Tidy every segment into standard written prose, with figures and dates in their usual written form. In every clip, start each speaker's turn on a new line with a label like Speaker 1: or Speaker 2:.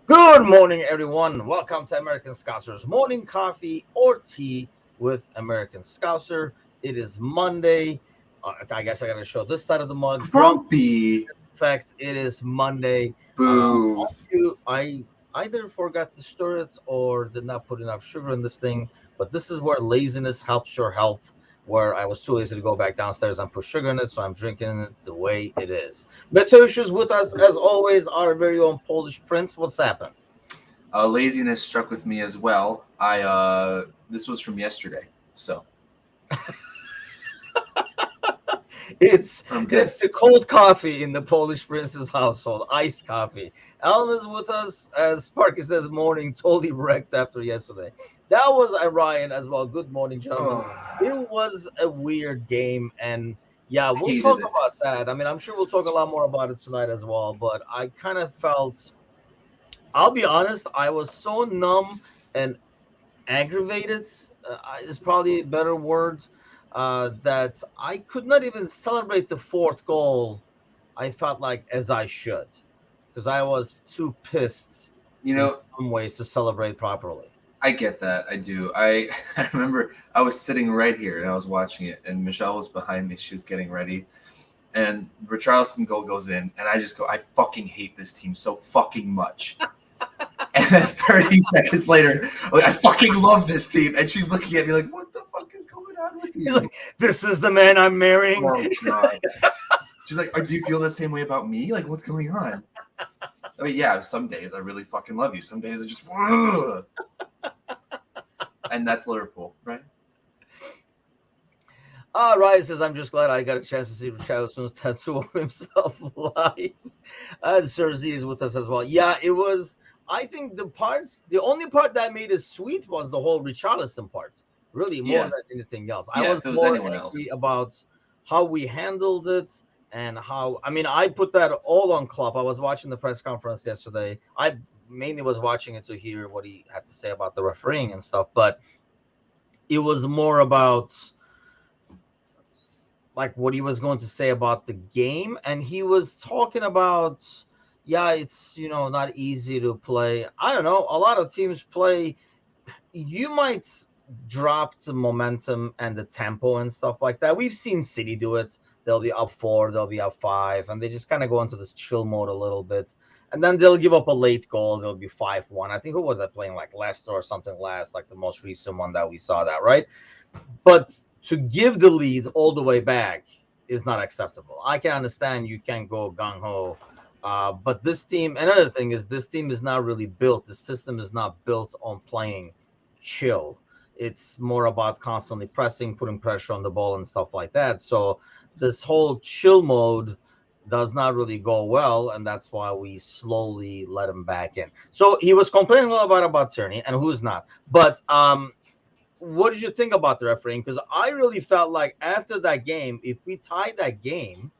Speaker 1: Good morning, everyone. Welcome to American Scouser's morning coffee or tea with American Scouser. It is Monday. I guess I got to show this side of the mug. Drunk
Speaker 2: Grumpy.
Speaker 1: facts. It is Monday.
Speaker 2: Boo.
Speaker 1: I either forgot to stir it or did not put enough sugar in this thing. But this is where laziness helps your health. Where I was too lazy to go back downstairs and put sugar in it, so I'm drinking it the way it is. Mateusz is with us as always. Our very own Polish prince. What's happened?
Speaker 2: Laziness struck with me as well. I this was from yesterday, so
Speaker 1: It's
Speaker 2: I'm good.
Speaker 1: it's the cold coffee in the Polish prince's household, iced coffee. Alan is with us as Sparky says morning, totally wrecked after yesterday. That was Ryan as well. Good morning, gentlemen.
Speaker 2: Oh,
Speaker 1: It was a weird game, and yeah, we'll talk
Speaker 2: hated it.
Speaker 1: about that. I mean, I'm sure we'll talk a lot more about it tonight as well. But I kind of felt, I'll be honest, I was so numb and aggravated is probably a better word, that I could not even celebrate the fourth goal. I felt like as I should, because I was too pissed
Speaker 2: You
Speaker 1: in
Speaker 2: know,
Speaker 1: some ways to celebrate properly.
Speaker 2: I get that. I do. I I remember I was sitting right here and I was watching it, and Michelle was behind me. She was getting ready, and Richarlison goal goes in, and I just go, I fucking hate this team so fucking much. And then 30 seconds later, I'm like, I fucking love this team, and she's looking at me like, what the fuck is going on with
Speaker 1: He's
Speaker 2: you?
Speaker 1: like, "This is the man I'm marrying."
Speaker 2: Oh god. She's like, do you feel the same way about me? Like, what's going on? I mean, yeah, some days I really fucking love you. Some days I just, ugh. And that's Liverpool, right?
Speaker 1: Ryan says, "I'm just glad I got a chance to see Richarlison's tattoo of himself live." Cersei is with us as well. Yeah, it was. I think the only part that made it sweet was the whole Richarlison part. Really, more
Speaker 2: Yeah,
Speaker 1: than anything else. I
Speaker 2: yeah.
Speaker 1: was
Speaker 2: If it was
Speaker 1: more
Speaker 2: anyone
Speaker 1: angry
Speaker 2: else,
Speaker 1: about how we handled it and how. I mean, I put that all on Klopp. I was watching the press conference yesterday. I mainly was watching it to hear what he had to say about the refereeing and stuff, but it was more about like what he was going to say about the game, and he was talking about, yeah, it's not easy to play. I don't know, a lot of teams play. You might drop the momentum and the tempo and stuff like that. We've seen City do it. They'll be up four, they'll be up five, and they just kind of go into this chill mode a little bit, and then they'll give up a late goal. They'll be 5-1. I think, who was that playing, like Leicester or something last, like the most recent one that we saw, that right? But to give the lead all the way back is not acceptable. I can understand you can't go gung ho, but this team. Another thing is this team is not really built. The system is not built on playing chill. It's more about constantly pressing, putting pressure on the ball, and stuff like that. So this whole chill mode does not really go well, and that's why we slowly let him back in. So he was complaining a little bit about Tierney, and who's not. But what did you think about the refereeing? Because I really felt like after that game, if we tied that game,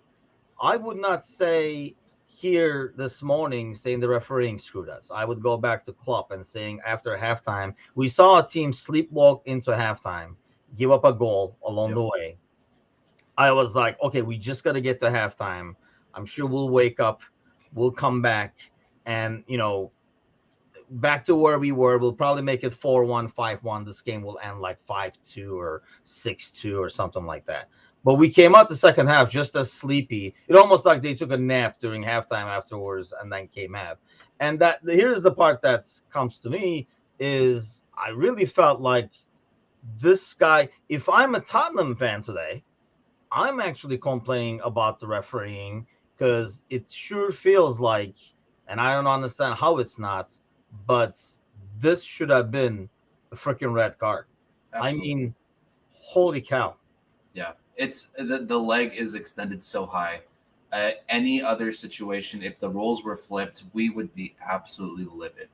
Speaker 1: I would not say here this morning saying the refereeing screwed us. I would go back to Klopp and saying after halftime, we saw a team sleepwalk into halftime, give up a goal along
Speaker 2: yep.
Speaker 1: the way. I was like, okay, we just got to get to halftime. I'm sure we'll wake up, we'll come back, and back to where we were. We'll probably make it 4-1, 5-1. This game will end like 5-2 or 6-2 or something like that. But we came out the second half just as sleepy. It almost like they took a nap during halftime afterwards and then came out. And that here's the part that comes to me is I really felt like this guy, if I'm a Tottenham fan today, I'm actually complaining about the refereeing because it sure feels like, and I don't understand how it's not, but this should have been a freaking red card. I
Speaker 2: Absolutely.
Speaker 1: mean, holy cow.
Speaker 2: Yeah, it's the leg is extended so high. Any other situation, if the roles were flipped, we would be absolutely livid.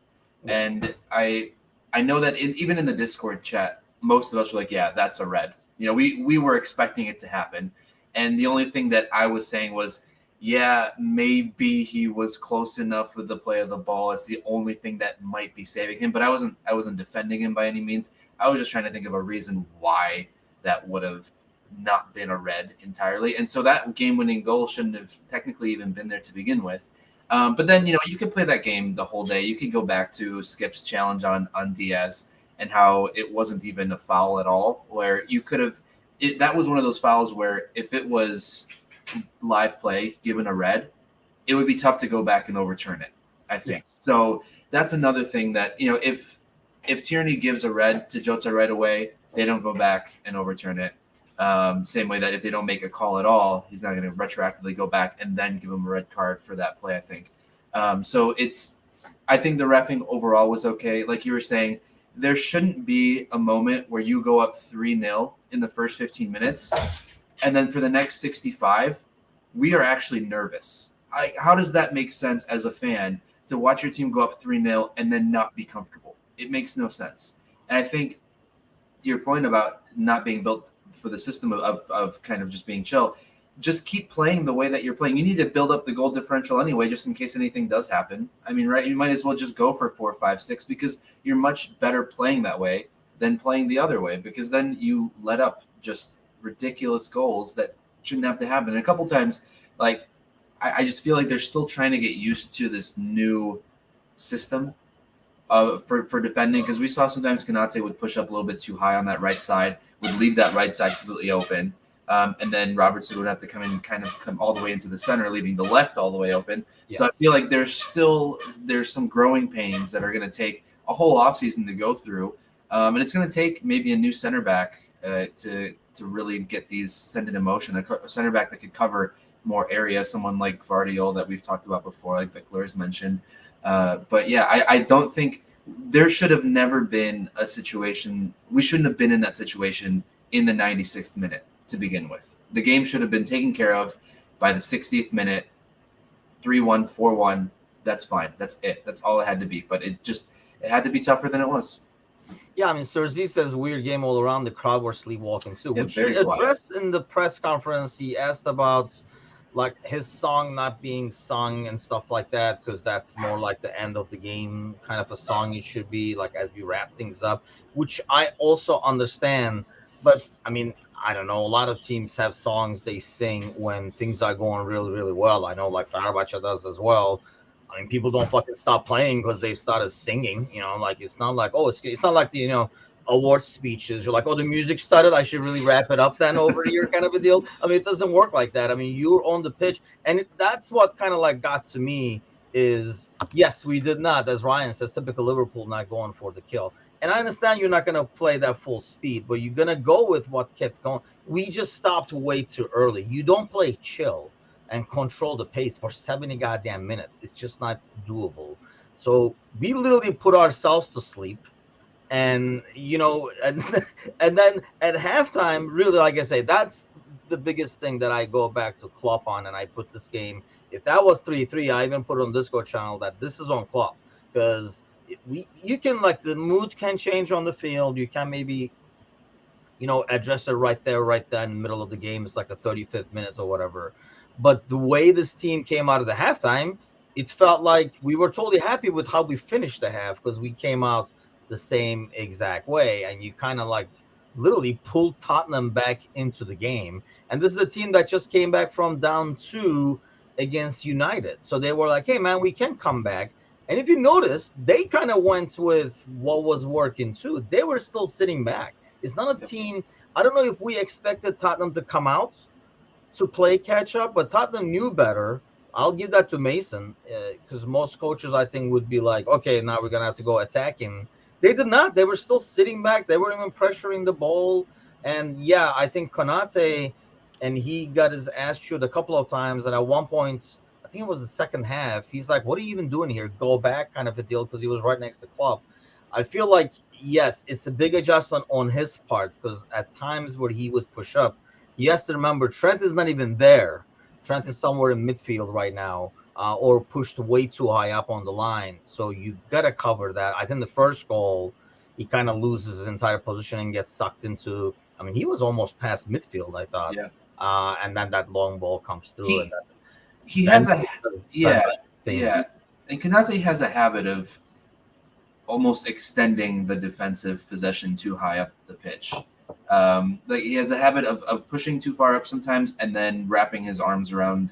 Speaker 1: Yes.
Speaker 2: And I know that even in the Discord chat, most of us were like, "Yeah, that's a red." We were expecting it to happen, and the only thing that I was saying was, "Yeah, maybe he was close enough with the play of the ball. It's the only thing that might be saving him." But I wasn't defending him by any means. I was just trying to think of a reason why that would have not been a red entirely. And so that game winning goal shouldn't have technically even been there to begin with. But then you could play that game the whole day. You could go back to Skip's challenge on Diaz and how it wasn't even a foul at all. Where you could have that was one of those fouls where if it was live play given a red, it would be tough to go back and overturn it. I think
Speaker 1: Yes.
Speaker 2: so. That's another thing that if Tierney gives a red to Jota right away, they don't go back and overturn it. Same way that if they don't make a call at all, he's not going to retroactively go back and then give him a red card for that play. I think. I think the refing overall was okay. Like you were saying, there shouldn't be a moment where you go up 3-0 in the first 15 minutes, and then for the next 65, we are actually nervous. How does that make sense as a fan to watch your team go up 3-0 and then not be comfortable? It makes no sense. And I think to your point about not being built for the system of kind of just being chill, just keep playing the way that you're playing. You need to build up the goal differential anyway, just in case anything does happen. I mean, right? You might as well just go for 4, 5, 6 because you're much better playing that way than playing the other way, because then you let up just ridiculous goals that shouldn't have to happen. And a couple times, like, I just feel like they're still trying to get used to this new system for defending, because we saw sometimes Konate would push up a little bit too high on that right side, would leave that right side completely open. And then Robertson would have to come in and kind of come all the way into the center, leaving the left all the way open.
Speaker 1: Yes.
Speaker 2: So I feel like there's some growing pains that are going to take a whole offseason to go through. And it's going to take maybe a new center back to really get these send it in motion. A center back that could cover more area, someone like Vardiol that we've talked about before, like Bickler has mentioned. But yeah, I don't think there should have never been a situation. We shouldn't have been in that situation in the 96th minute to begin with. The game should have been taken care of by the 60th minute, 3-1, 4-1. That's fine. That's it. That's all it had to be. But it had to be tougher than it was.
Speaker 1: Yeah, I mean, Serzi says weird game all around. The crowd were sleepwalking too,
Speaker 2: Yeah,
Speaker 1: which
Speaker 2: very
Speaker 1: he
Speaker 2: quiet.
Speaker 1: addressed in the press conference. He asked about like his song not being sung and stuff like that, because that's more like the end of the game kind of a song it should be, like as we wrap things up, which I also understand. But I mean, I don't know. A lot of teams have songs they sing when things are going really, really well. I know, like Fenerbahce does as well. I mean, people don't fucking stop playing because they started singing. Like it's not like, oh, it's not like the award speeches. You're like, oh, the music started. I should really wrap it up then over here, kind of a deal. I mean, it doesn't work like that. I mean, you're on the pitch, and that's what kind of like got to me is yes, we did not, as Ryan says, typical Liverpool not going for the kill. And I understand you're not going to play that full speed, but you're going to go with what kept going. We just stopped way too early. You don't play chill and control the pace for 70 goddamn minutes. It's just not doable. So we literally put ourselves to sleep. And and, and then at halftime, really, like I say, that's the biggest thing that I go back to Klopp on, and I put this game. If that was 3-3, I even put on Discord channel that this is on Klopp, because you can, like, the mood can change on the field. You can maybe address it right there, right then, in the middle of the game. It's like the 35th minute or whatever. But the way this team came out of the halftime, it felt like we were totally happy with how we finished the half, because we came out the same exact way. And you kind of like literally pulled Tottenham back into the game. And this is a team that just came back from down 2 against United. So they were like, hey, man, we can come back. And if you notice, they kind of went with what was working too. They were still sitting back. It's not a
Speaker 2: Yep.
Speaker 1: team. I don't know if we expected Tottenham to come out to play catch up, but Tottenham knew better. I'll give that to Mason, because most coaches, I think, would be like, okay, now we're gonna have to go attacking. They did not. They were still sitting back. They weren't even pressuring the ball. And yeah, I think Konate, and he got his ass chewed a couple of times. And at one point, I think it was the second half, he's like, "What are you even doing here? Go back," kind of a deal, because he was right next to Klopp. I feel like yes, it's a big adjustment on his part, because at times where he would push up, he has to remember Trent is not even there. Trent is somewhere in midfield right now, or pushed way too high up on the line. So you got to cover that. I think the first goal, he kind of loses his entire position and gets sucked into. I mean, he was almost past midfield, I thought.
Speaker 2: Yeah.
Speaker 1: And then that long ball comes through, and
Speaker 2: He he
Speaker 1: then
Speaker 2: has a
Speaker 1: does
Speaker 2: yeah
Speaker 1: fantastic
Speaker 2: yeah,
Speaker 1: things.
Speaker 2: and Kanate has a habit of almost extending the defensive possession too high up the pitch. Like he has a habit of pushing too far up sometimes and then wrapping his arms around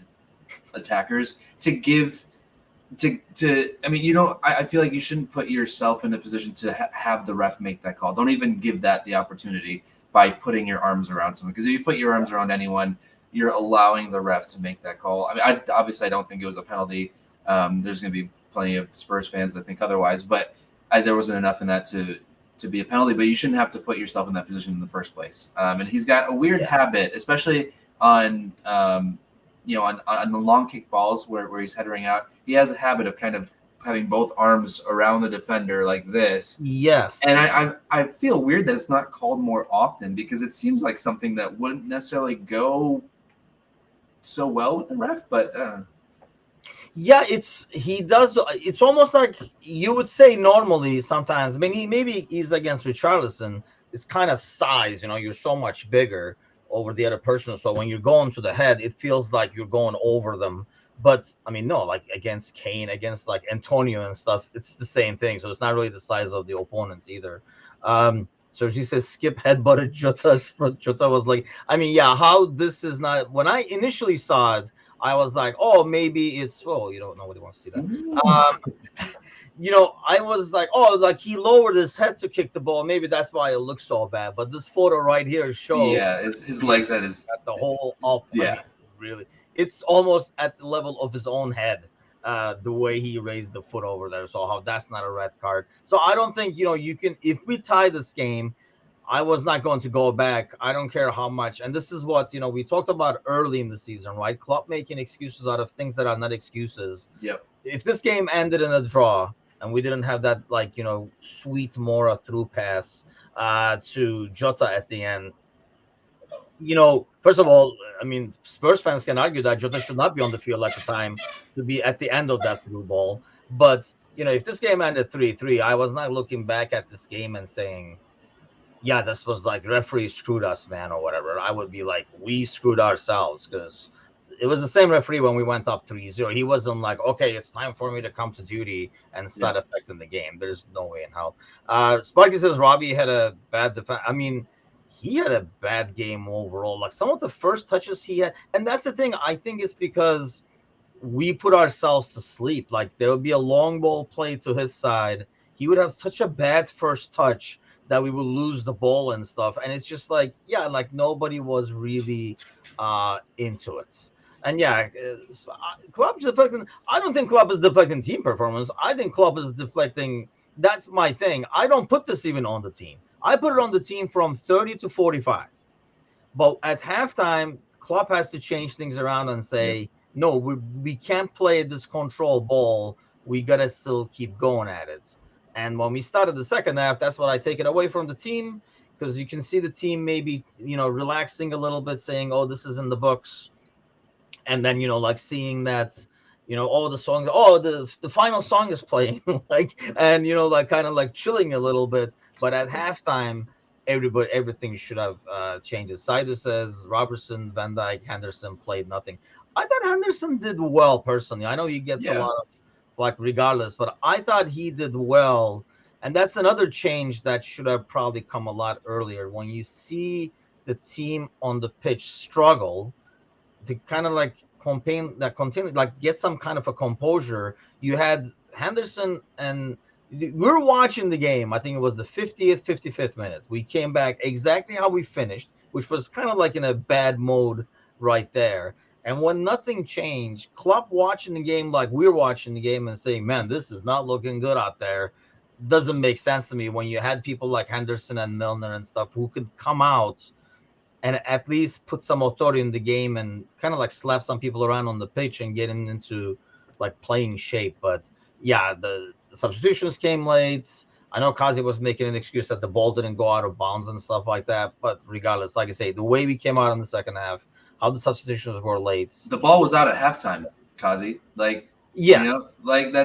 Speaker 2: attackers to give I mean, you don't. I feel like you shouldn't put yourself in a position to have the ref make that call. Don't even give that the opportunity by putting your arms around someone. Because if you put your arms around anyone, you're allowing the ref to make that call. I mean, obviously I don't think it was a penalty. There's going to be plenty of Spurs fans that think otherwise, but there wasn't enough in that to be a penalty. But you shouldn't have to put yourself in that position in the first place. And he's got a weird habit, especially on on the long kick balls where he's headering out. He has a habit of kind of having both arms around the defender like this. And
Speaker 1: Yes.
Speaker 2: I feel weird that it's not called more often because it seems like something that wouldn't necessarily go so well with the ref, but
Speaker 1: Yeah, he does. It's almost like you would say normally sometimes. I mean, maybe he's against Richarlison. It's kind of size. You're so much bigger over the other person. So when you're going to the head, it feels like you're going over them. But I mean, no, like against Kane, against like Antonio and stuff, it's the same thing. So it's not really the size of the opponent either. So she says Skip headbutted Jota's. Jota was like, I mean, yeah, how this is not. When I initially saw it, I was like, oh, maybe it's. Oh, you don't. Nobody wants to see that. I was like, oh, like he lowered his head to kick the ball. Maybe that's why it looks so bad. But this photo right here shows
Speaker 2: yeah, his legs at his
Speaker 1: at the whole up. I
Speaker 2: yeah.
Speaker 1: mean, really, it's almost at the level of his own head. The way he raised the foot over there. So how that's not a red card. So I don't think you can. If we tie this game, I was not going to go back. I don't care how much. And this is what we talked about early in the season, right? Klopp making excuses out of things that are not excuses.
Speaker 2: Yep.
Speaker 1: If this game ended in a draw and we didn't have that sweet Mora through pass to Jota at the end, first of all, I mean, Spurs fans can argue that Jota should not be on the field at the time to be at the end of that through ball. But if this game ended 3-3, I was not looking back at this game and saying, yeah, this was like referee screwed us, man, or whatever. I would be like, we screwed ourselves, because it was the same referee when we went up 3-0. He wasn't like, okay, it's time for me to come to duty and start affecting the game. There's no way in hell. Sparky says Robbie had a bad defense. I mean, he had a bad game overall. Like some of the first touches he had, and that's the thing. I think it's because we put ourselves to sleep. Like there would be a long ball play to his side. He would have such a bad first touch that we would lose the ball and stuff. And it's just like, yeah, like nobody was really into it. And yeah, Klopp's deflecting. I don't think Klopp is deflecting team performance. I think Klopp is deflecting. That's my thing. I don't put this even on the team. I put it on the team from 30 to 45. But at halftime, Klopp has to change things around and say, no, we can't play this control ball. We got to still keep going at it. And when we started the second half, that's what I take it away from the team, because you can see the team maybe, relaxing a little bit, saying, oh, this is in the books. And then, like seeing that, oh, the song, oh, the final song is playing, like, and, like kind of like chilling a little bit. But at halftime, everything should have changed. Sider says Robertson, Van Dijk, Henderson played nothing. I thought Henderson did well personally. I know he gets a lot of flack regardless, but I thought he did well. And that's another change that should have probably come a lot earlier. When you see the team on the pitch struggle to kind of like contain, like get some kind of a composure. You had Henderson, and we were watching the game. I think it was the 50th, 55th minute. We came back exactly how we finished, which was kind of like in a bad mode right there. And when nothing changed, Klopp watching the game like we're watching the game and saying, man, this is not looking good out there, doesn't make sense to me when you had people like Henderson and Milner and stuff who could come out and at least put some authority in the game and kind of like slap some people around on the pitch and get him into like playing shape. But yeah, the substitutions came late. I know Kazi was making an excuse that the ball didn't go out of bounds and stuff like that. But regardless, like I say, the way we came out in the second half, how the substitutions were late.
Speaker 2: The ball was out at halftime, Kazi. Like,
Speaker 1: yes,
Speaker 2: like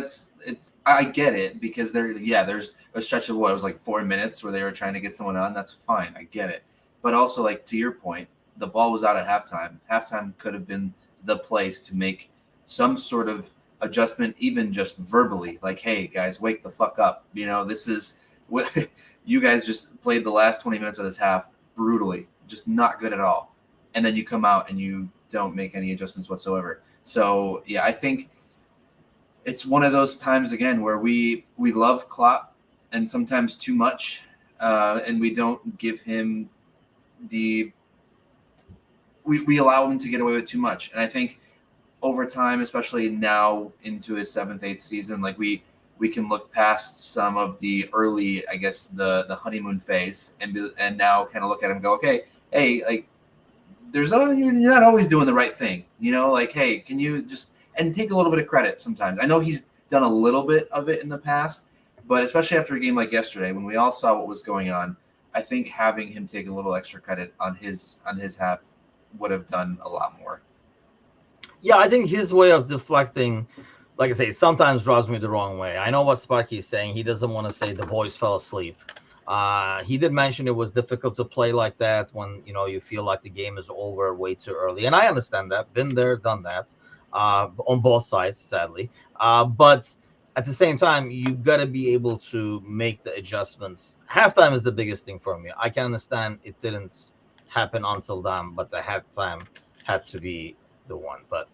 Speaker 2: I get it, because there's a stretch of what it was like 4 minutes where they were trying to get someone on. That's fine. I get it. But also, like, to your point, the ball was out at halftime. Halftime could have been the place to make some sort of adjustment, even just verbally. Like, hey, guys, wake the fuck up. This is what you guys just played the last 20 minutes of this half brutally, just not good at all. And then you come out and you don't make any adjustments whatsoever. So, yeah, I think it's one of those times again where we love Klopp and sometimes too much, and we don't give him the we allow him to get away with too much. And I think over time, especially now into his seventh, eighth season, like we can look past some of the early, I guess the honeymoon phase, and now kind of look at him and go, okay, hey, like you're not always doing the right thing, like hey, can you just and take a little bit of credit sometimes. I know he's done a little bit of it in the past, but especially after a game like yesterday when we all saw what was going on, I think having him take a little extra credit on his half would have done a lot more.
Speaker 1: Yeah, I think his way of deflecting, like I say, sometimes draws me the wrong way. I know what Sparky is saying. He doesn't want to say the boys fell asleep. He did mention it was difficult to play like that when you feel like the game is over way too early, and I understand that. Been there, done that, on both sides, sadly. But at the same time, you got to be able to make the adjustments. Halftime is the biggest thing for me. I can understand it didn't happen until then, but the halftime had to be the one. But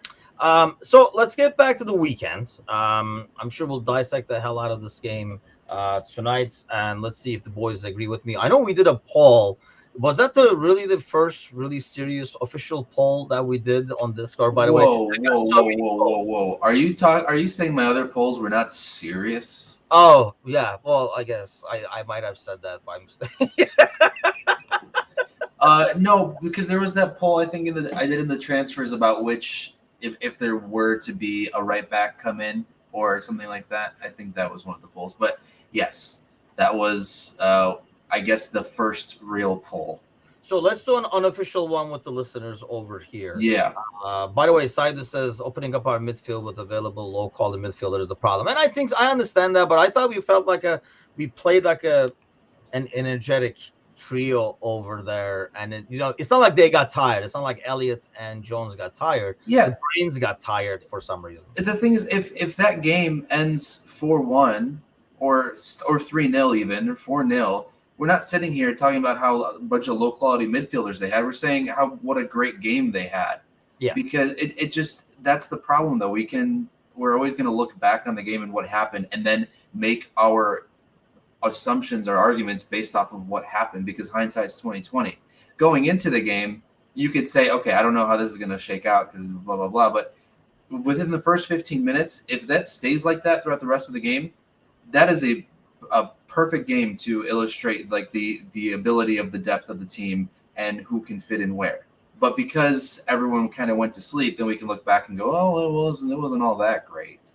Speaker 1: so let's get back to the weekend. I'm sure we'll dissect the hell out of this game tonight, and let's see if the boys agree with me. I know we did a poll. Was that the first really serious official poll that we did on Discord? By the way, I
Speaker 2: Whoa,
Speaker 1: got
Speaker 2: whoa,
Speaker 1: so
Speaker 2: whoa,
Speaker 1: many
Speaker 2: whoa,
Speaker 1: polls.
Speaker 2: whoa, whoa! Are you saying my other polls were not serious?
Speaker 1: Oh yeah, well I guess I might have said that by mistake.
Speaker 2: No, because there was that poll I think I did in the transfers about which if there were to be a right back come in or something like that. I think that was one of the polls. But yes, that was I guess the first real poll.
Speaker 1: So let's do an unofficial one with the listeners over here.
Speaker 2: Yeah.
Speaker 1: By the way, Saida says opening up our midfield with available low quality midfielders is the problem, and I understand that, but I thought we played like an energetic trio over there, and it's not like they got tired. It's not like Elliott and Jones got tired.
Speaker 2: Yeah.
Speaker 1: The brains got tired for some reason.
Speaker 2: The thing is, if that game ends 4-1 or 3-0 even or 4-0, we're not sitting here talking about how a bunch of low quality midfielders they had. We're saying what a great game they had.
Speaker 1: Yeah,
Speaker 2: Because it just that's the problem though. We're always going to look back on the game and what happened, and then make our assumptions or arguments based off of what happened, because hindsight's 2020. Going into the game, you could say, okay, I don't know how this is going to shake out because blah blah blah, but within the first 15 minutes, if that stays like that throughout the rest of the game, that is a perfect game to illustrate like the ability of the depth of the team and who can fit in where. But because everyone kind of went to sleep, then we can look back and go, oh, it wasn't all that great.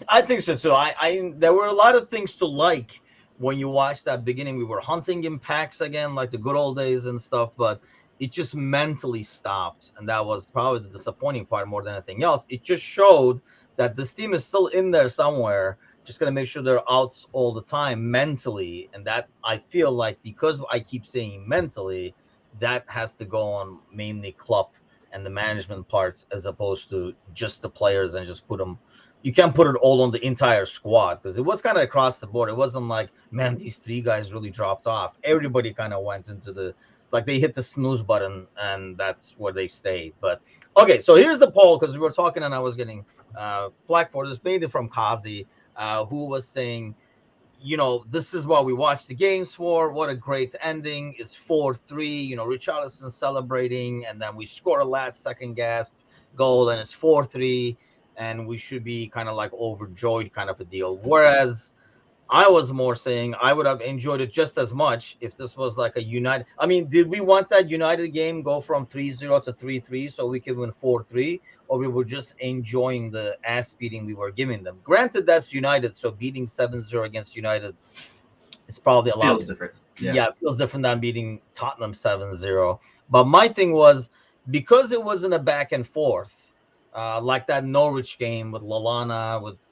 Speaker 1: I think so too. I there were a lot of things to like when you watched that beginning. We were hunting in packs again, like the good old days and stuff, but it just mentally stopped, and that was probably the disappointing part more than anything else. It just showed that this team is still in there somewhere. Just gonna make sure they're out all the time mentally, and that I feel like because I keep saying mentally, that has to go on mainly Klopp and the management parts as opposed to just the players and just put them. You can't put it all on the entire squad because it was kind of across the board. It wasn't like, man, these three guys really dropped off. Everybody kind of went into like they hit the snooze button and that's where they stayed. But okay, so here's the poll because we were talking and I was getting flack for this, mainly from Kazi, who was saying, this is what we watched the games for. What a great ending. It's 4-3. Richarlison celebrating, and then we score a last second gasp goal, and it's 4-3, and we should be kind of like overjoyed kind of a deal. Whereas I was more saying I would have enjoyed it just as much if this was like a United. I mean, did we want that United game go from 3-0 to 3-3 so we could win 4-3, or we were just enjoying the ass beating we were giving them? Granted, that's United, so beating 7-0 against United is probably a lot.
Speaker 2: Feels different.
Speaker 1: Yeah, it feels different than beating Tottenham 7-0. But my thing was because it wasn't a back and forth, like that Norwich game with Lalana, with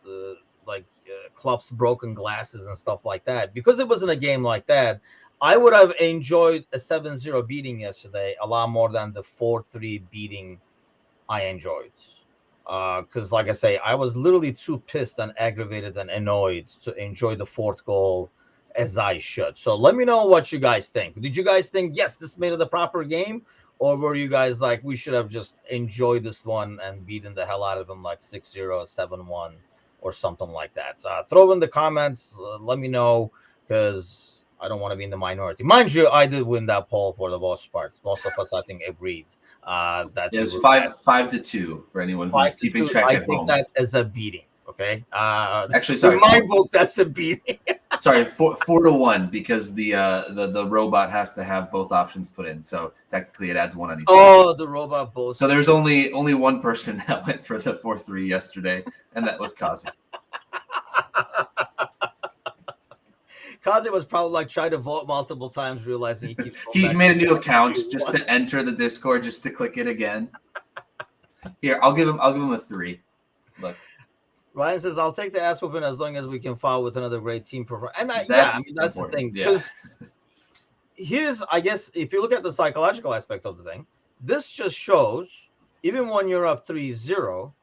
Speaker 1: Klopp's broken glasses and stuff like that. Because it wasn't a game like that, I would have enjoyed a 7-0 beating yesterday a lot more than the 4-3 beating I enjoyed. Because, like I say, I was literally too pissed and aggravated and annoyed to enjoy the fourth goal as I should. So let me know what you guys think. Did you guys think, yes, this made it a proper game? or were you guys like, we should have just enjoyed this one and beaten the hell out of them like 6-0, 7-1, or something like that? So throw in the comments. Let me know, because I don't want to be in the minority. Mind you, I did win that poll for the most part. Most of us, I think, agreed that
Speaker 2: It
Speaker 1: we
Speaker 2: was
Speaker 1: were bad.
Speaker 2: 5-2 for anyone who's
Speaker 1: Five to
Speaker 2: keeping
Speaker 1: two.
Speaker 2: track
Speaker 1: I
Speaker 2: at
Speaker 1: take
Speaker 2: home.
Speaker 1: that as a beating. Okay.
Speaker 2: Actually,
Speaker 1: In
Speaker 2: sorry,
Speaker 1: my book, that's a beating.
Speaker 2: sorry, 4-1 because the robot has to have both options put in. So technically, it adds one on each side.
Speaker 1: Oh, the robot both.
Speaker 2: So there's only one person that went for the 4-3 yesterday, and that was Kazi.
Speaker 1: Kaze was probably like trying to vote multiple times, realizing he keeps going
Speaker 2: He
Speaker 1: back
Speaker 2: made
Speaker 1: to
Speaker 2: a new account just
Speaker 1: 4-3-1.
Speaker 2: to enter the Discord, just to click it again. Here, I'll give him a 3. Look,
Speaker 1: Ryan says, "I'll take the ass whooping as long as we can file with another great team performance." And yeah, I
Speaker 2: that's
Speaker 1: mean that's the
Speaker 2: important.
Speaker 1: thing,
Speaker 2: Yeah,
Speaker 1: because here's, I guess, if you look at the psychological aspect of the thing, this just shows even when you're up 3-0,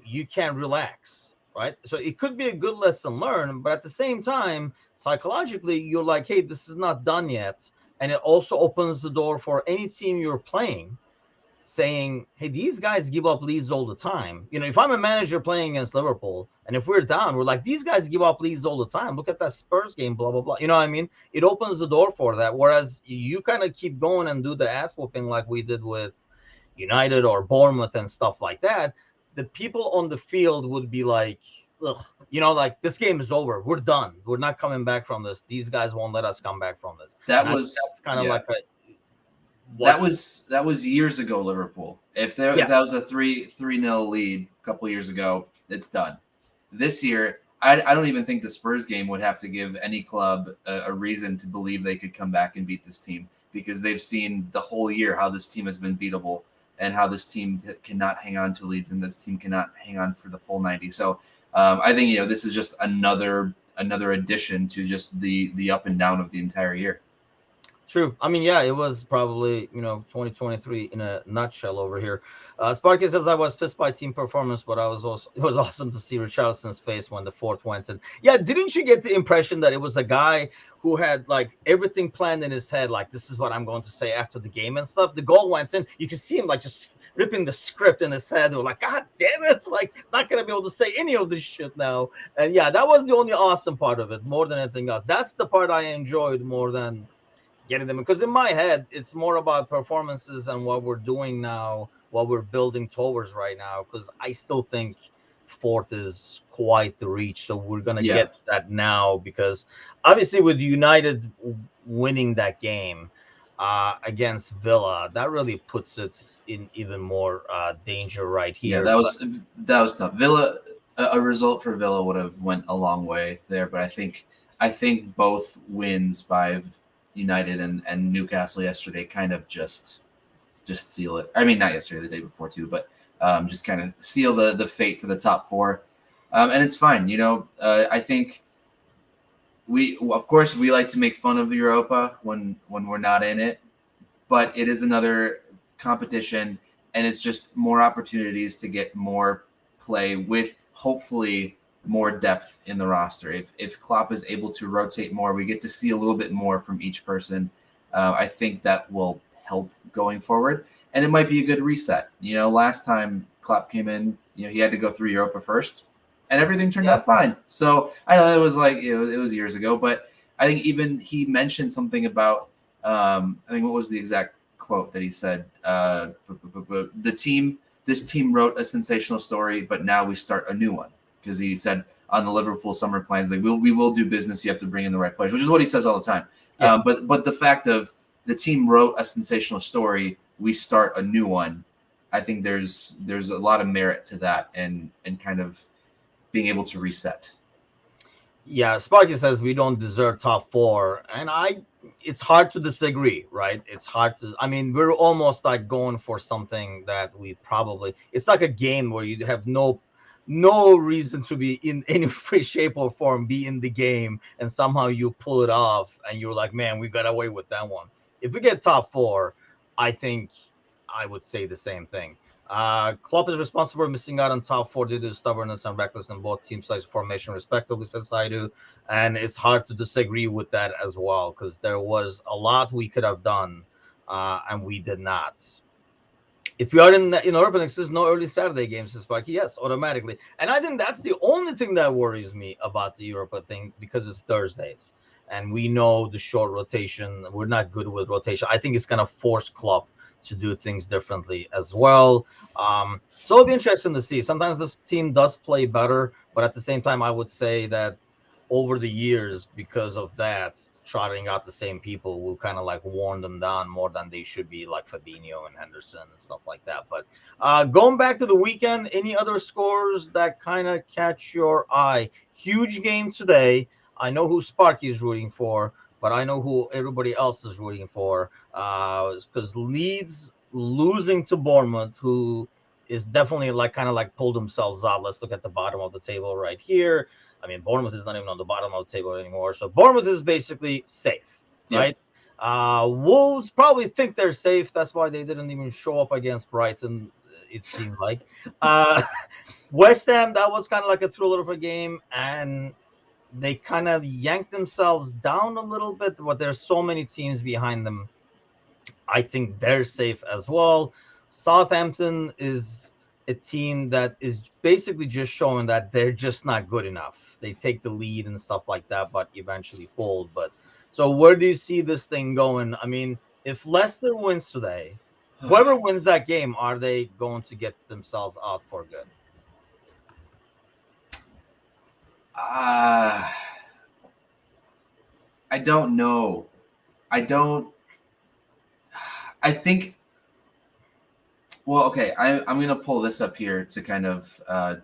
Speaker 1: you can relax, right? So it could be a good lesson learned, but at the same time, psychologically, you're like, hey, this is not done yet. And it also opens the door for any team you're playing saying, hey, these guys give up leads all the time. You know, if I'm a manager playing against Liverpool, and if we're down, we're like, these guys give up leads all the time. Look at that Spurs game, blah, blah, blah. You know what I mean? It opens the door for that. Whereas you kind of keep going and do the ass whooping like we did with United or Bournemouth and stuff like that, the people on the field would be like, ugh, you know, like, this game is over. We're done. We're not coming back from this. These guys won't let us come back from this.
Speaker 2: that
Speaker 1: And I think
Speaker 2: was
Speaker 1: that's kind of
Speaker 2: yeah.
Speaker 1: like a
Speaker 2: That
Speaker 1: what?
Speaker 2: was years ago, Liverpool. If
Speaker 1: Yeah,
Speaker 2: that was a 3-0 lead a couple years ago, it's done. This year, I don't even think the Spurs game would have to give any club a reason to believe they could come back and beat this team, because they've seen the whole year how this team has been beatable and how this team cannot hang on to leads and this team cannot hang on for the full 90. So I think this is just another addition to just the up and down of the entire year.
Speaker 1: true. I mean, yeah, it was probably, 2023 in a nutshell over here. Sparky says, I was pissed by team performance, but it was awesome to see Richarlison's face when the fourth went in. Yeah, didn't you get the impression that it was a guy who had like everything planned in his head, like, this is what I'm going to say after the game and stuff? The goal went in. You could see him like just ripping the script in his head. They were like, God damn it, like, not gonna be able to say any of this shit now. And yeah, that was the only awesome part of it, more than anything else. That's the part I enjoyed more than getting them, because in my head it's more about performances and what we're doing now, what we're building towards right now, because I still think fourth is quite the reach, so we're going to
Speaker 2: Yeah,
Speaker 1: get that now, because obviously with United winning that game against Villa, that really puts it in even more danger right
Speaker 2: yeah,
Speaker 1: here. But
Speaker 2: that was tough. Villa, a result for Villa would have went a long way there, but I think both wins by United and Newcastle yesterday kind of just seal it. I mean, not yesterday, the day before too, but just kind of seal the fate for the top four. And it's fine. I think of course, we like to make fun of Europa when we're not in it, but it is another competition, and it's just more opportunities to get more play with hopefully more depth in the roster. If Klopp is able to rotate more, we get to see a little bit more from each person. I think that will help going forward, and it might be a good reset. Last time Klopp came in, he had to go through Europa first, and everything turned
Speaker 1: yeah,
Speaker 2: out fine. So I know it was like it was years ago, but I think even he mentioned something about I think what was the exact quote that he said? This team wrote a sensational story, but now we start a new one, because he said on the Liverpool summer plans, like we will do business. You have to bring in the right players, which is what he says all the time.
Speaker 1: yeah.
Speaker 2: But the fact of the team wrote a sensational story, we start a new one. I think there's a lot of merit to that, and kind of being able to reset.
Speaker 1: Yeah, Sparky says we don't deserve top four, and it's hard to disagree, right? It's hard to, I mean, we're almost like going for something that we probably, it's like a game where you have no reason to be in any free shape or form, be in the game, and somehow you pull it off, and you're like, man, we got away with that one. If we get top four, I think I would say the same thing. Klopp is responsible for missing out on top four due to stubbornness and recklessness in both team size formation, respectively, says Saidu. And it's hard to disagree with that as well, because there was a lot we could have done and we did not. If you are in Urbanix, there's no early Saturday games to Sparky. Yes, automatically. And I think that's the only thing that worries me about the Europa thing because it's Thursdays. And we know the short rotation. We're not good with rotation. I think it's going to force Klopp to do things differently as well. So it'll be interesting to see. Sometimes this team does play better, but at the same time, I would say that over the years, because of that, trotting out the same people will kind of like worn them down more than they should be, like Fabinho and Henderson and stuff like that. But going back to the weekend, any other scores that kind of catch your eye? Huge game today. I know who Sparky is rooting for, but I know who everybody else is rooting for. Because Leeds losing to Bournemouth, who is definitely like kind of like pulled themselves out. Let's look at the bottom of the table right here. I mean, Bournemouth is not even on the bottom of the table anymore. So Bournemouth is basically safe,
Speaker 2: Yep.
Speaker 1: right? Wolves probably think they're safe. That's why they didn't even show up against Brighton, it seemed like. Uh, West Ham, that was kind of like a thriller of a game. And they kind of yanked themselves down a little bit, but there's so many teams behind them. I think they're safe as well. Southampton is a team that is basically just showing that they're just not good enough. They take the lead and stuff like that, but eventually fold. But so where do you see this thing going? I mean, if Leicester wins today, whoever wins that game, are they going to get themselves out for good?
Speaker 2: Uh, I don't know. I don't. I think. Well, okay. I'm gonna pull this up here to kind of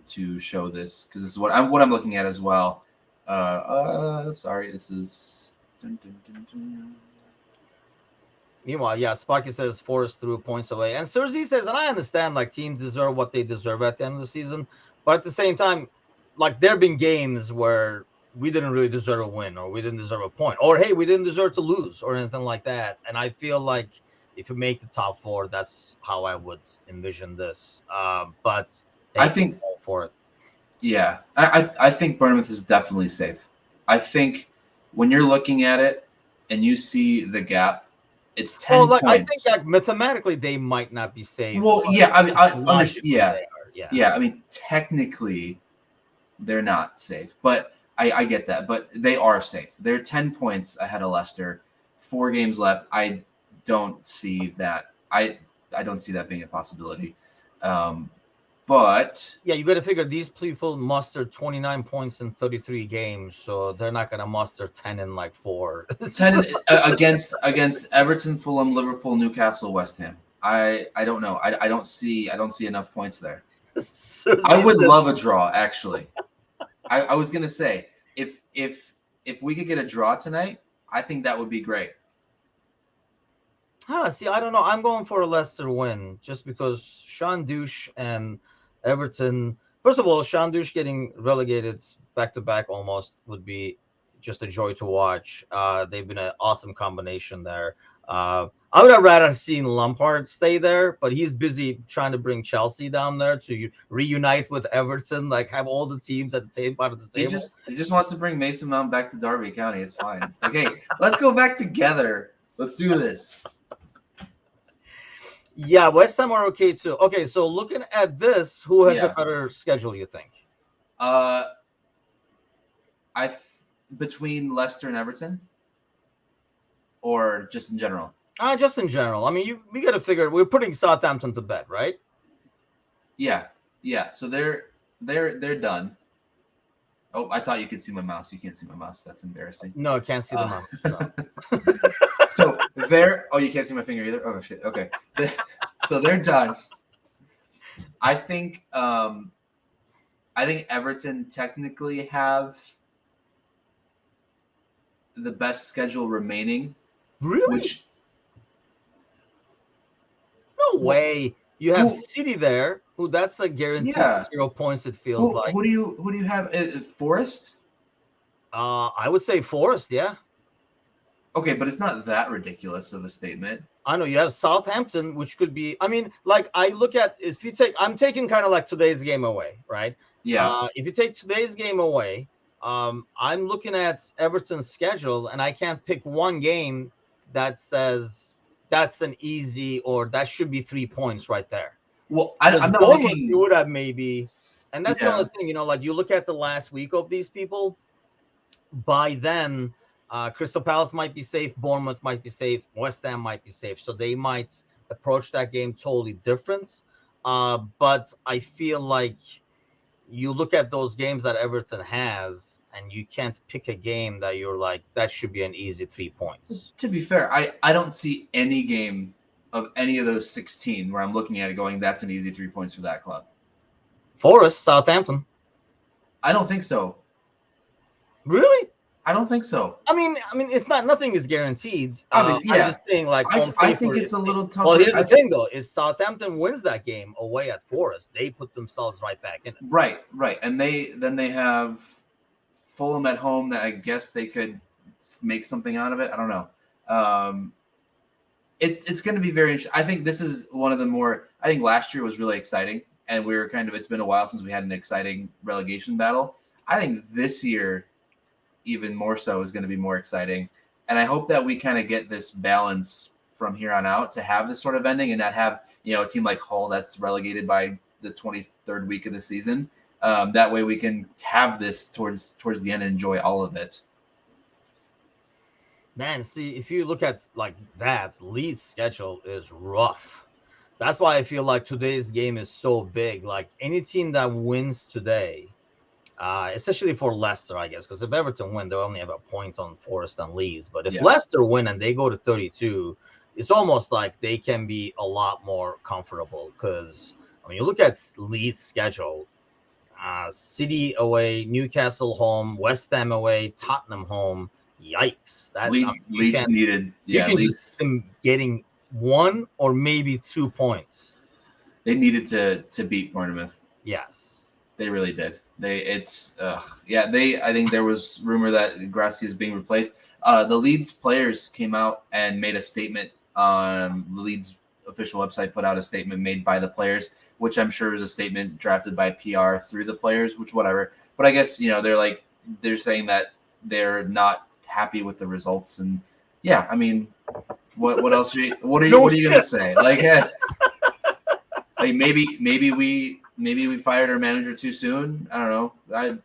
Speaker 2: to show this because this is what I'm looking at as well. Sorry, this is. Dun, dun, dun, dun.
Speaker 1: Meanwhile, yeah, Sparky says Forest threw points away. And Sergi says, and I understand like teams deserve what they deserve at the end of the season, but at the same time, like there have been games where we didn't really deserve a win or we didn't deserve a point or hey, we didn't deserve to lose or anything like that. And I feel like if you make the top four, that's how I would envision this. But
Speaker 2: I
Speaker 1: hey,
Speaker 2: think.
Speaker 1: all for it.
Speaker 2: Yeah, I think Bournemouth is definitely safe. I think when you're looking at it and you see the gap, it's
Speaker 1: Well,
Speaker 2: 10
Speaker 1: like I think
Speaker 2: points.
Speaker 1: like mathematically they might not be safe,
Speaker 2: Well,
Speaker 1: but
Speaker 2: yeah, I mean, I understand.
Speaker 1: logically
Speaker 2: Yeah,
Speaker 1: they are. Yeah.
Speaker 2: yeah. I mean, technically, they're not safe, but I get that. But they are safe. They're 10 points ahead of Leicester. 4 games left. I don't see that. I don't see that being a possibility. Um, but
Speaker 1: Yeah, you got to figure these people mustered 29 points in 33 games, so they're not going to muster 10 in like four.
Speaker 2: 10 against Everton, Fulham, Liverpool, Newcastle, West Ham. I don't know. I don't see enough points there. I
Speaker 1: Sergi
Speaker 2: would
Speaker 1: says,
Speaker 2: love a draw actually. I was gonna say if we could get a draw tonight, I think that would be great.
Speaker 1: see, I don't know. I'm going for a Leicester win just because Sean Douche and Everton. First of all, Sean Douche getting relegated back to back almost would be just a joy to watch. They've been an awesome combination there. I would have rather seen Lampard stay there, but he's busy trying to bring Chelsea down there to reunite with Everton, like have all the teams at the same part of the
Speaker 2: He
Speaker 1: table.
Speaker 2: just he just wants to bring Mason Mount back to Derby County. It's fine. It's like, hey, let's go back together. Let's do this.
Speaker 1: Yeah, West Ham are okay too. Okay, so looking at this, who has a
Speaker 2: Yeah.
Speaker 1: better schedule, you think?
Speaker 2: Uh, I between Leicester and Everton, or just in general.
Speaker 1: Just in general. I mean, we got to figure we're putting Southampton to bed, right?
Speaker 2: Yeah, yeah. So they're done. Oh, I thought you could see my mouse. You can't see my mouse. That's embarrassing.
Speaker 1: No, I can't see the
Speaker 2: Uh,
Speaker 1: mouse. So.
Speaker 2: so they're. Oh, you can't see my finger either. Oh shit. Okay. So they're done. I think. I think Everton technically have the best schedule remaining,
Speaker 1: Really?
Speaker 2: which
Speaker 1: No
Speaker 2: well,
Speaker 1: way. You have
Speaker 2: who?
Speaker 1: City there, who that's a guaranteed
Speaker 2: Yeah.
Speaker 1: 0 points. It feels
Speaker 2: Who?
Speaker 1: like.
Speaker 2: Who do you have? Forest.
Speaker 1: I would say Forest. Yeah,
Speaker 2: Okay, but it's not that ridiculous of a statement.
Speaker 1: I know you have Southampton, which could be. I mean, like I look at if you take, I'm taking kind of like today's game away, right?
Speaker 2: Yeah.
Speaker 1: If you take today's game away, I'm looking at Everton's schedule, and I can't pick one game that says that's an easy, or that should be 3 points right there.
Speaker 2: Well,
Speaker 1: Because
Speaker 2: I'm not
Speaker 1: Bournemouth, you
Speaker 2: looking.
Speaker 1: would have maybe, and that's the
Speaker 2: Yeah,
Speaker 1: only thing, like you look at the last week of these people, by then, Crystal Palace might be safe, Bournemouth might be safe, West Ham might be safe. So they might approach that game totally different. But I feel like you look at those games that Everton has, and you can't pick a game that you're like, that should be an easy 3 points.
Speaker 2: to be fair, I don't see any game of any of those 16 where I'm looking at it going, that's an easy 3 points for that club.
Speaker 1: Forest, Southampton.
Speaker 2: I don't think so.
Speaker 1: Really?
Speaker 2: I don't think so.
Speaker 1: I mean, it's not, nothing is guaranteed.
Speaker 2: Obviously,
Speaker 1: I'm
Speaker 2: yeah.
Speaker 1: just saying, like on
Speaker 2: I
Speaker 1: paper.
Speaker 2: think it's a little
Speaker 1: Well,
Speaker 2: tougher.
Speaker 1: here's the thing, though: if Southampton wins that game away at Forest, they put themselves right back in it.
Speaker 2: Right, and they have Fulham at home that I guess they could make something out of it. I don't know. It's going to be very interesting. I think this is one of the more. I think last year was really exciting, and we were kind of. It's been a while since we had an exciting relegation battle. I think this year, even more so, is going to be more exciting, and I hope that we kind of get this balance from here on out to have this sort of ending and not have a team like Hull that's relegated by the 23rd week of the season. That way we can have this towards the end and enjoy all of it.
Speaker 1: Man, see, if you look at like that, Leeds' schedule is rough. That's why I feel like today's game is so big. Like any team that wins today, especially for Leicester, I guess, because if Everton win, they'll only have a point on Forest and Leeds. But if Leicester win and they go to 32, it's almost like they can be a lot more comfortable. Because when you look at Leeds' schedule, City away, Newcastle home, West Ham away, Tottenham home. Yikes! You
Speaker 2: Leeds
Speaker 1: can't.
Speaker 2: needed,
Speaker 1: You can
Speaker 2: Leeds,
Speaker 1: just them getting 1 or maybe 2 points.
Speaker 2: they needed to beat Bournemouth.
Speaker 1: Yes,
Speaker 2: they really did. I think there was rumor that Gracia is being replaced. The Leeds players came out and made a statement. The Leeds official website put out a statement made by the players, which I'm sure is a statement drafted by PR through the players, which whatever. But I guess they're saying that they're not happy with the results, and yeah, I mean, what else? What are you gonna say? Like, like maybe we fired our manager too soon. I don't know.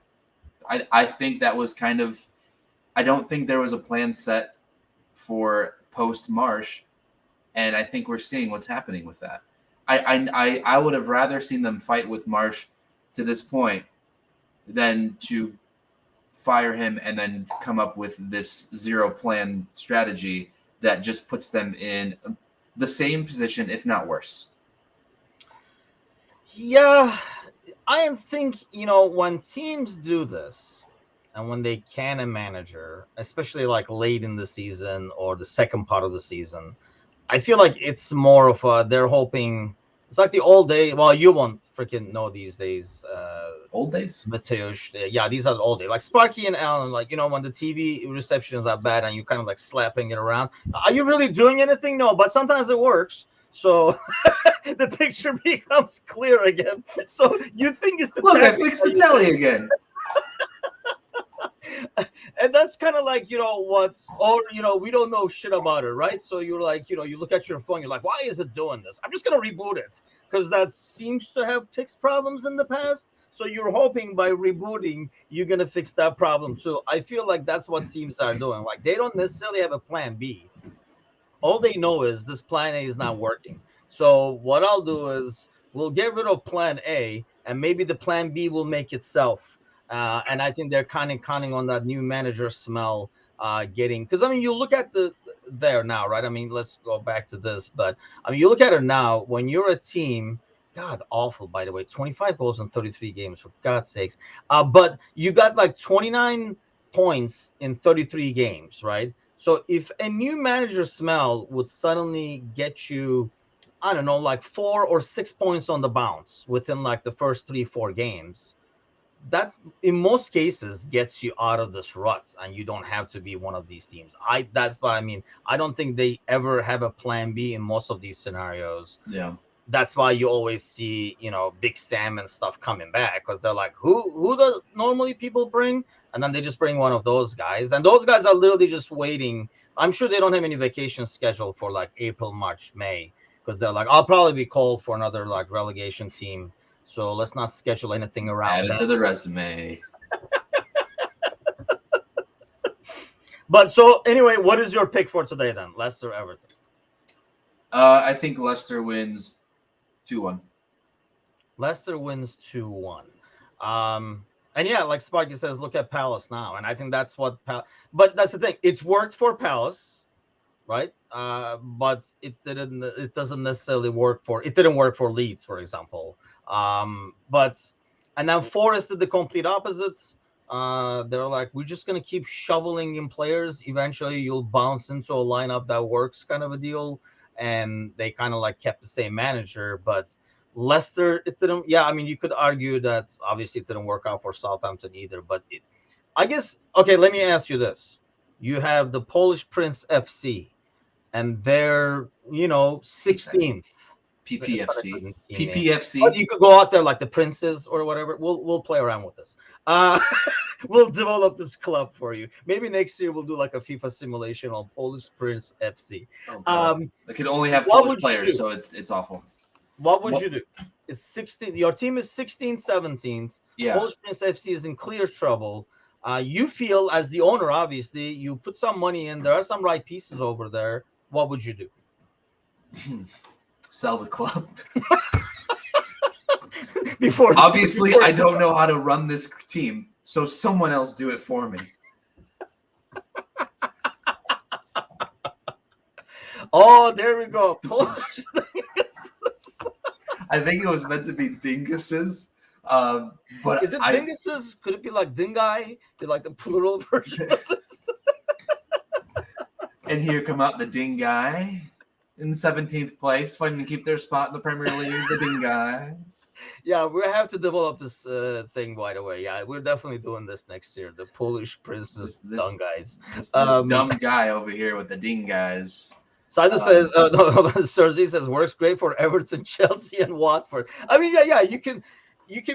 Speaker 2: I think that was kind of. I don't think there was a plan set for post Marsh, and I think we're seeing what's happening with that. I would have rather seen them fight with Marsh to this point than to fire him and then come up with this zero plan strategy that just puts them in the same position, if not worse.
Speaker 1: Yeah, I think when teams do this, and when they can a manager, especially like late in the season or the second part of the season, I feel like it's more of they're hoping. It's like the old day. Well, you won't freaking know these days.
Speaker 2: Old days,
Speaker 1: Mateusz. Yeah, these are the old days. Like Sparky and Alan, like when the TV receptions are bad and you kind of like slapping it around. Are you really doing anything? No, but sometimes it works. So the picture becomes clear again. So you think it's the
Speaker 2: look, I fixed the telly again.
Speaker 1: And that's kind of like we don't know shit about it, right? So you're like, you look at your phone, you're like, why is it doing this? I'm just gonna reboot it because that seems to have fixed problems in the past. So you're hoping by rebooting you're gonna fix that problem too. I feel like that's what teams are doing. Like they don't necessarily have a plan B. All they know is this plan A is not working. So what I'll do is we'll get rid of plan A, and maybe the plan B will make itself. And I think they're kind of counting on that new manager smell getting, because I mean, you look at there now, right? I mean, let's go back to this, but I mean, you look at it now when you're a team. God, awful, by the way. 25 goals in 33 games, for God's sakes. But you got like 29 points in 33 games, right? So if a new manager smell would suddenly get you, I don't know, like 4 or 6 points on the bounce within like the first 3-4 games, that in most cases gets you out of this rut, and you don't have to be one of these teams. That's what I mean. I don't think they ever have a plan B in most of these scenarios.
Speaker 2: Yeah.
Speaker 1: that's why you always see, Big Sam and stuff coming back, because they're like, who the normally people bring, and then they just bring one of those guys, and those guys are literally just waiting. I'm sure they don't have any vacation scheduled for like April, March, May, because they're like, I'll probably be called for another like relegation team, so let's not schedule anything
Speaker 2: Add
Speaker 1: around
Speaker 2: it
Speaker 1: that.
Speaker 2: to the resume.
Speaker 1: But so anyway, what is your pick for today then? Leicester Everton.
Speaker 2: I think Leicester wins 2-1.
Speaker 1: Leicester wins 2-1. And yeah, like Sparky says, look at Palace now. And I think that's what but that's the thing. It's worked for Palace, right? But it doesn't necessarily it didn't work for Leeds, for example. But and then Forest did the complete opposites. They're like, we're just gonna keep shoveling in players. Eventually you'll bounce into a lineup that works, kind of a deal. And they kind of like kept the same manager, but Leicester, it didn't. Yeah, I mean, you could argue that obviously it didn't work out for Southampton either. But I guess, okay, let me ask you this: you have the Polish Prince FC, and they're 16th. It's not a
Speaker 2: PPFC.
Speaker 1: good team name. But
Speaker 2: PPFC.
Speaker 1: you could go out there like the Princes or whatever. We'll play around with this. Uh, we'll develop this club for you. Maybe next year we'll do like a FIFA simulation on Polish Prince FC.
Speaker 2: Oh god, they could only have
Speaker 1: What
Speaker 2: Polish
Speaker 1: would you
Speaker 2: players,
Speaker 1: do?
Speaker 2: so it's awful.
Speaker 1: What would
Speaker 2: What?
Speaker 1: you do? It's 16. Your team is 16th, 17th.
Speaker 2: Yeah.
Speaker 1: Polish Prince FC is in clear trouble. You feel, as the owner, obviously, you put some money in. There are some right pieces over there. What would you do?
Speaker 2: Sell the club.
Speaker 1: Before
Speaker 2: I don't know how to run this team, so someone else do it for me.
Speaker 1: Oh, there we go. Polish.
Speaker 2: I think it was meant to be dinguses, but
Speaker 1: Is it dinguses? Could it be like dingai? Be like the plural version of this?
Speaker 2: And here come out the dingai in 17th place, fighting to keep their spot in the Premier League. The dingai.
Speaker 1: Yeah, we have to develop this thing by the way. Yeah, we're definitely doing this next year. The Polish Princes dung guys.
Speaker 2: This dumb guy over here with the dingais.
Speaker 1: Sider says, no, Cersei says works great for Everton, Chelsea, and Watford. I mean, yeah, you can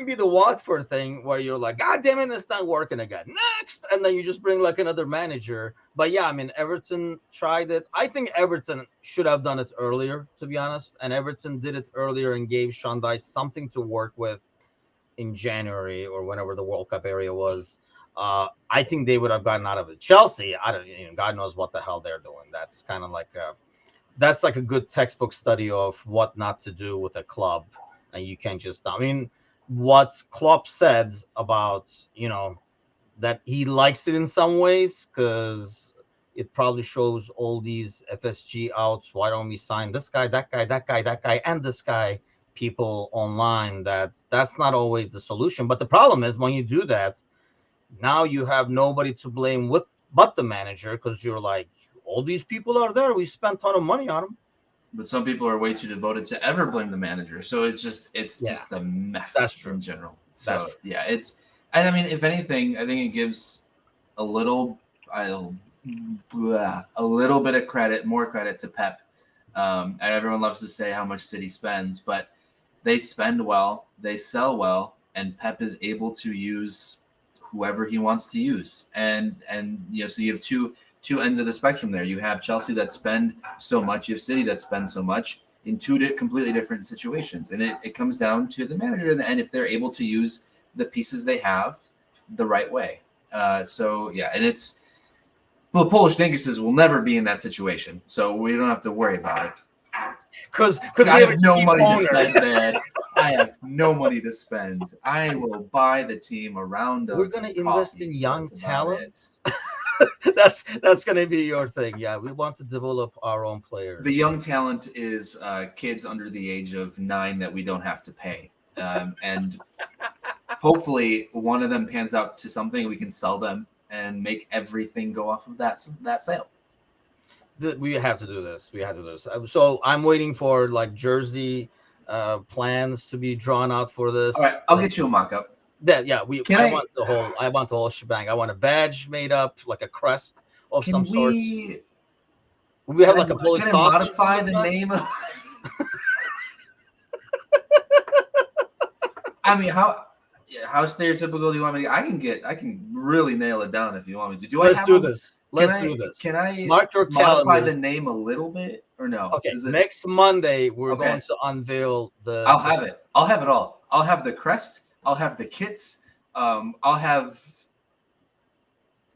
Speaker 1: be the Watford thing where you're like, God damn it, it's not working again. Next, and then you just bring like another manager. But yeah, I mean, Everton tried it. I think Everton should have done it earlier, to be honest. And Everton did it earlier and gave Sean Dyche something to work with in January or whenever the World Cup area was. I think they would have gotten out of it. Chelsea, I don't, God knows what the hell they're doing. That's kind of like that's like a good textbook study of what not to do with a club, and you can't just. I mean, what Klopp said about that he likes it in some ways because it probably shows all these FSG outs. Why don't we sign this guy, that guy, that guy, that guy, and this guy? People online. That's not always the solution. But the problem is when you do that, now you have nobody to blame but the manager, because you're like, all these people are there. We spent a ton of money on them.
Speaker 2: But some people are way too devoted to ever blame the manager. So it's just a mess.
Speaker 1: That's true.
Speaker 2: In general. So yeah, and I mean, if anything, I think it gives a little bit of credit, more credit to Pep. And everyone loves to say how much City spends, but they spend well, they sell well, and Pep is able to use whoever he wants to use. And so you have two ends of the spectrum there. You have Chelsea that spend so much, you have City that spend so much in two completely different situations. And it comes down to the manager and if they're able to use the pieces they have the right way. So yeah, and the Polish dinguses will never be in that situation, so we don't have to worry about it.
Speaker 1: Because
Speaker 2: I have no money to spend, man. I have no money to spend. I will buy the team around.
Speaker 1: We're going to invest in young talent. That's going to be your thing. Yeah, we want to develop our own players.
Speaker 2: The young talent is kids under the age of 9 that we don't have to pay, and hopefully one of them pans out to something. We can sell them and make everything go off of that sale.
Speaker 1: We have to do this. So I'm waiting for like jersey plans to be drawn out for this.
Speaker 2: All right, I'll get you a mock-up.
Speaker 1: Yeah, I want the whole shebang. I want a badge made up, like a crest of some sort. We have like a Polish
Speaker 2: sausage. Can I modify the name of I mean, how stereotypical do you want me to? I can really nail it down if you want me to. Do I
Speaker 1: Let's
Speaker 2: have
Speaker 1: do
Speaker 2: a?
Speaker 1: this. Let's do
Speaker 2: Can
Speaker 1: this.
Speaker 2: I
Speaker 1: Mark your
Speaker 2: modify the
Speaker 1: calendars.
Speaker 2: name a little bit or no?
Speaker 1: Okay,
Speaker 2: Is it
Speaker 1: next Monday we're going
Speaker 2: okay?
Speaker 1: to unveil
Speaker 2: I'll
Speaker 1: the.
Speaker 2: have it. I'll have it all. I'll have the crest. I'll have the kits. I'll have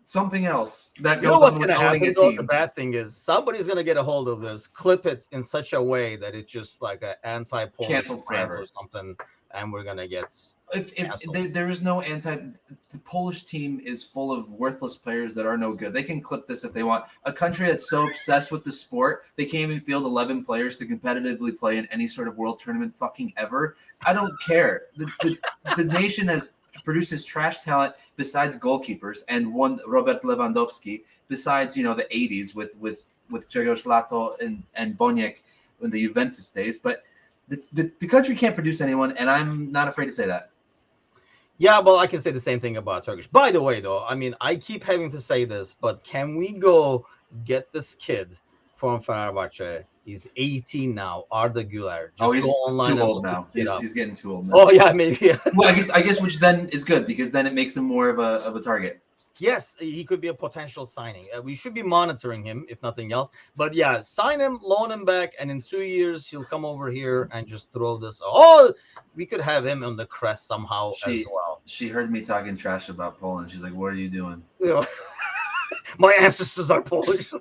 Speaker 2: something else that
Speaker 1: You know
Speaker 2: goes
Speaker 1: what's
Speaker 2: on
Speaker 1: going
Speaker 2: with
Speaker 1: to
Speaker 2: owning a
Speaker 1: happen though? The
Speaker 2: team.
Speaker 1: bad thing is somebody's going to get a hold of this, clip it in such a way that it's just like an anti-Polish
Speaker 2: Canceled
Speaker 1: rant or
Speaker 2: forever.
Speaker 1: something, and we're going to get
Speaker 2: If
Speaker 1: canceled.
Speaker 2: there is no anti, the Polish team is full of worthless players that are no good. They can clip this if they want. A country that's so obsessed with the sport they can't even field 11 players to competitively play in any sort of world tournament fucking ever. I don't care. The nation has produces trash talent besides goalkeepers and one Robert Lewandowski besides the 80s with Grzegorz Lato and Boniek in the Juventus days, but the country can't produce anyone, and I'm not afraid to say that.
Speaker 1: Yeah, well, I can say the same thing about Turkish. By the way, though, I mean, I keep having to say this, but can we go get this kid from Fenerbahce? He's 18 now, Arda Güler.
Speaker 2: Oh,
Speaker 1: Just go
Speaker 2: he's
Speaker 1: online
Speaker 2: too
Speaker 1: and
Speaker 2: old
Speaker 1: look this
Speaker 2: now.
Speaker 1: kid up.
Speaker 2: He's getting too old now.
Speaker 1: Oh yeah, maybe.
Speaker 2: Well, I guess which then is good because then it makes him more of a target.
Speaker 1: Yes, he could be a potential signing. We should be monitoring him, if nothing else. But yeah, sign him, loan him back, and in 2 years he'll come over here and just throw this. Oh, we could have him on the crest somehow as
Speaker 2: She
Speaker 1: well.
Speaker 2: she heard me talking trash about Poland. She's like, "What are you doing?"
Speaker 1: You know, my ancestors are Polish.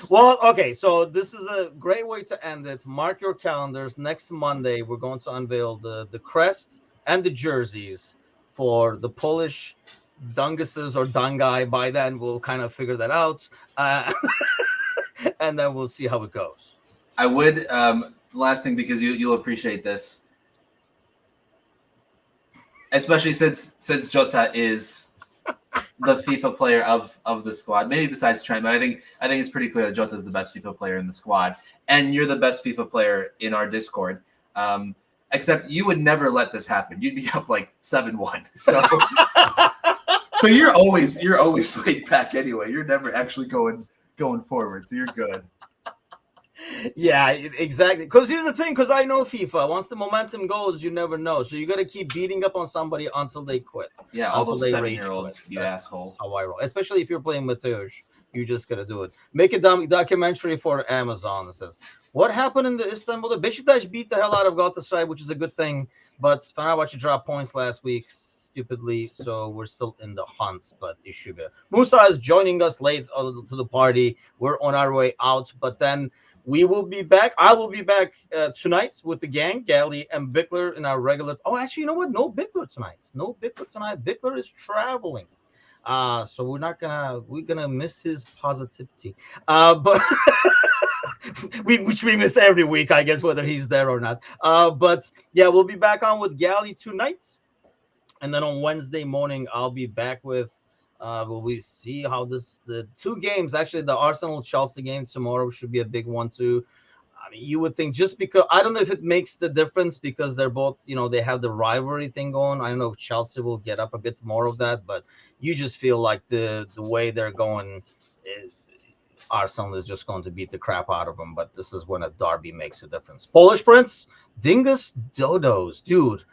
Speaker 1: Well, okay, so this is a great way to end it. Mark your calendars. Next Monday, we're going to unveil the crest and the jerseys for the Polish Dunguses or Dungai. By then, we'll kind of figure that out, and then we'll see how it goes.
Speaker 2: I would last thing because you'll appreciate this, especially since Jota is the FIFA player of the squad. Maybe besides Trent, but I think it's pretty clear that Jota is the best FIFA player in the squad, and you're the best FIFA player in our Discord. Except you would never let this happen. You'd be up like 7-1. So you're always laid back anyway. You're never actually going forward. So you're good.
Speaker 1: Yeah, exactly. Because here's the thing, because I know FIFA. Once the momentum goes, you never know. So you got to keep beating up on somebody until they quit.
Speaker 2: Yeah, all
Speaker 1: Until
Speaker 2: those
Speaker 1: they rage
Speaker 2: 7-year-olds,
Speaker 1: quit.
Speaker 2: you
Speaker 1: That's
Speaker 2: asshole.
Speaker 1: how I roll. Especially if you're playing Mateusz, you just got to do it. Make a documentary for Amazon that says, what happened in the Istanbul? Beşiktaş beat the hell out of Galatasaray, which is a good thing. But Fenerbahçe dropped points last week stupidly, so we're still in the hunt. But Ishuga. Musa is joining us late to the party. We're on our way out, but then we will be back. I will be back tonight with the gang, Gally and Bickler in our regular. Oh, actually, you know what? No Bickler tonight. No Bickler tonight. Bickler is traveling. So we're gonna miss his positivity. But which we miss every week, I guess, whether he's there or not. But yeah, we'll be back on with Gally tonight. And then on Wednesday morning, I'll be back with. Will we see how the two games? Actually, the Arsenal Chelsea game tomorrow should be a big one too. I mean, you would think just because I don't know if it makes the difference because they're both, they have the rivalry thing going. I don't know if Chelsea will get up a bit more of that, but you just feel like the way they're going, Arsenal is just going to beat the crap out of them. But this is when a derby makes a difference. Polish Prince, Dingus Dodos, dude.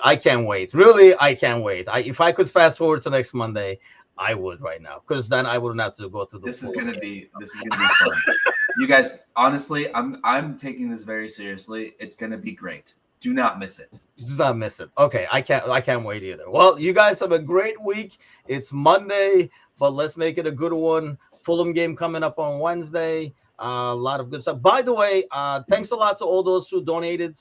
Speaker 1: I can't wait. Really, I can't wait. If I could fast forward to next Monday, I would right now because then I wouldn't have to go through the.
Speaker 2: This is gonna be fun. You guys, honestly, I'm taking this very seriously. It's gonna be great. Do not miss it.
Speaker 1: Do not miss it. Okay, I can't wait either. Well, you guys have a great week. It's Monday, but let's make it a good one. Fulham game coming up on Wednesday. A lot of good stuff. By the way, thanks a lot to all those who donated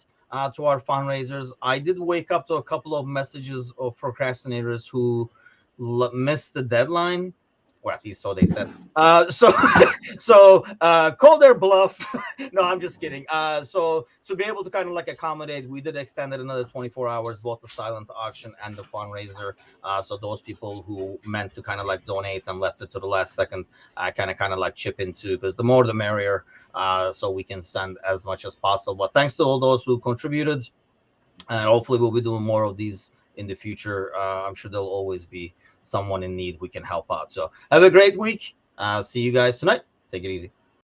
Speaker 1: to our fundraisers. I did wake up to a couple of messages of procrastinators who missed the deadline, or at least so they said. So call their bluff. No, I'm just kidding. So to be able to kind of like accommodate, we did extend it another 24 hours, both the silent auction and the fundraiser. So those people who meant to kind of like donate and left it to the last second, kind of like chip into, because the more the merrier. So we can send as much as possible. But thanks to all those who contributed, and hopefully we'll be doing more of these in the future. I'm sure there'll always be someone in need we can help out. So have a great week. See you guys tonight. Take it easy.